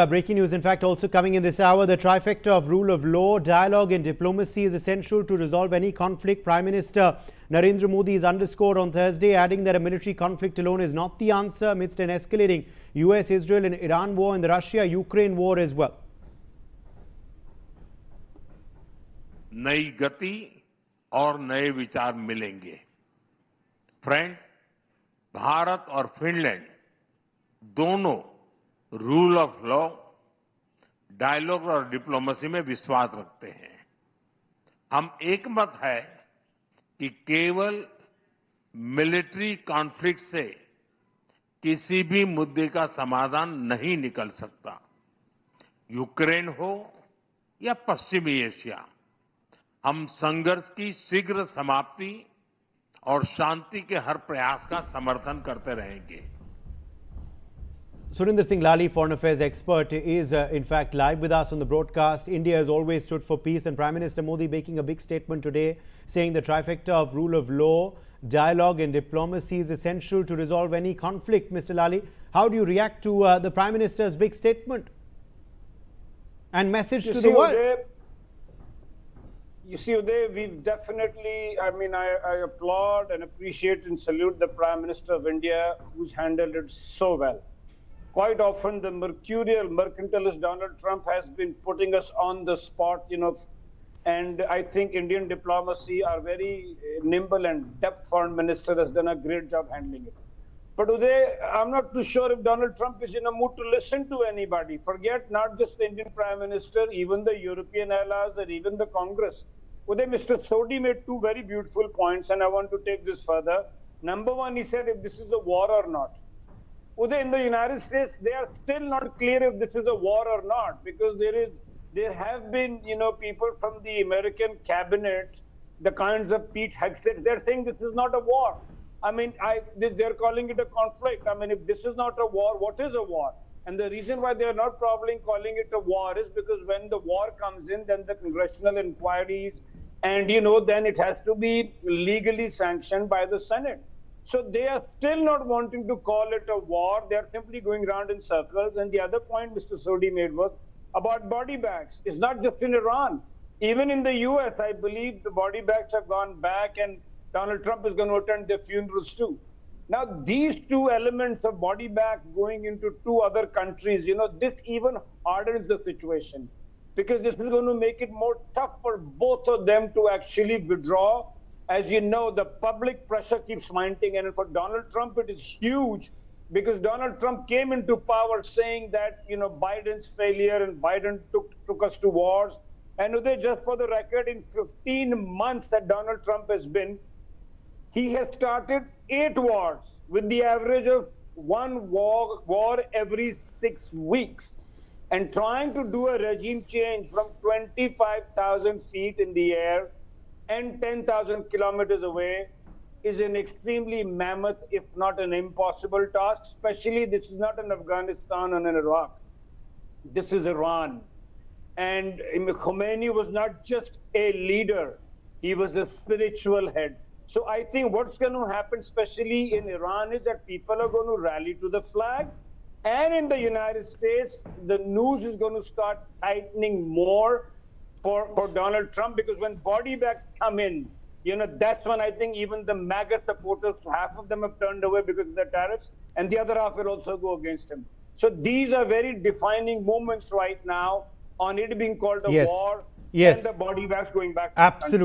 Breaking news, in fact, also coming in this hour. The trifecta of rule of law, dialogue and diplomacy is essential to resolve any conflict. Prime Minister Narendra Modi is underscored on Thursday, adding that a military conflict alone is not the answer amidst an escalating US, Israel and Iran war and the Russia-Ukraine war as well. नई गति और नए विचार मिलेंगे। Friends, Bharat और Finland दोनों rule of law, dialogue और diplomacy में विश्वास रखते हैं। हम एकमत है कि केवल मिलिट्री कॉन्फ्लिक्ट से किसी भी मुद्दे का समाधान नहीं निकल सकता। यूक्रेन हो या पश्चिमी एशिया, हम संघर्ष की शीघ्र समाप्ति और शांति के हर प्रयास का समर्थन करते रहेंगे। Surinder Singh Lali, foreign affairs expert, is in fact live with us on the broadcast. India has always stood for peace, and Prime Minister Modi making a big statement today, saying the trifecta of rule of law, dialogue and diplomacy is essential to resolve any conflict. Mr. Lali, how do you react to the Prime Minister's big statement and message to the world? You see, Uday, we've definitely, I applaud and appreciate and salute the Prime Minister of India, who's handled it so well. Quite often, the mercantilist Donald Trump has been putting us on the spot, and I think Indian diplomacy, our very nimble and deft foreign minister, has done a great job handling it. But Uday, I'm not too sure if Donald Trump is in a mood to listen to anybody. Forget not just the Indian Prime Minister, even the European allies or even the Congress. Uday, Mr. Sodi made two very beautiful points, and I want to take this further. Number one, he said if this is a war or not. Uday, in the United States, they are still not clear if this is a war or not, because there have been, people from the American cabinet, the kinds of Pete Hegseth, they're saying this is not a war. They're calling it a conflict. If this is not a war, what is a war? And the reason why they're not probably calling it a war is because when the war comes in, then the congressional inquiries, and, then it has to be legally sanctioned by the Senate. So they are still not wanting to call it a war. They are simply going around in circles. And the other point Mr. Sodi made was about body bags. It's not just in Iran. Even in the US, I believe the body bags have gone back, and Donald Trump is going to attend their funerals too. Now, these two elements of body bags going into two other countries, this even hardens the situation, because this is going to make it more tough for both of them to actually withdraw. As you know, the public pressure keeps mounting, and for Donald Trump, it is huge, because Donald Trump came into power saying that, Biden's failure and Biden took us to wars. And Uday, just for the record, in 15 months that Donald Trump has been, he has started 8 wars with the average of one war every 6 weeks, and trying to do a regime change from 25,000 feet in the air and 10,000 kilometers away is an extremely mammoth, if not an impossible task. Especially, this is not an Afghanistan and an Iraq. This is Iran. And Khomeini was not just a leader, he was a spiritual head. So I think what's going to happen, especially in Iran, is that people are going to rally to the flag. And in the United States, the news is going to start tightening more for Donald Trump, because when body bags come in, that's when I think even the MAGA supporters, half of them have turned away because of the tariffs, and the other half will also go against him. So these are very defining moments right now on it being called a war, and the body bags going back to the country.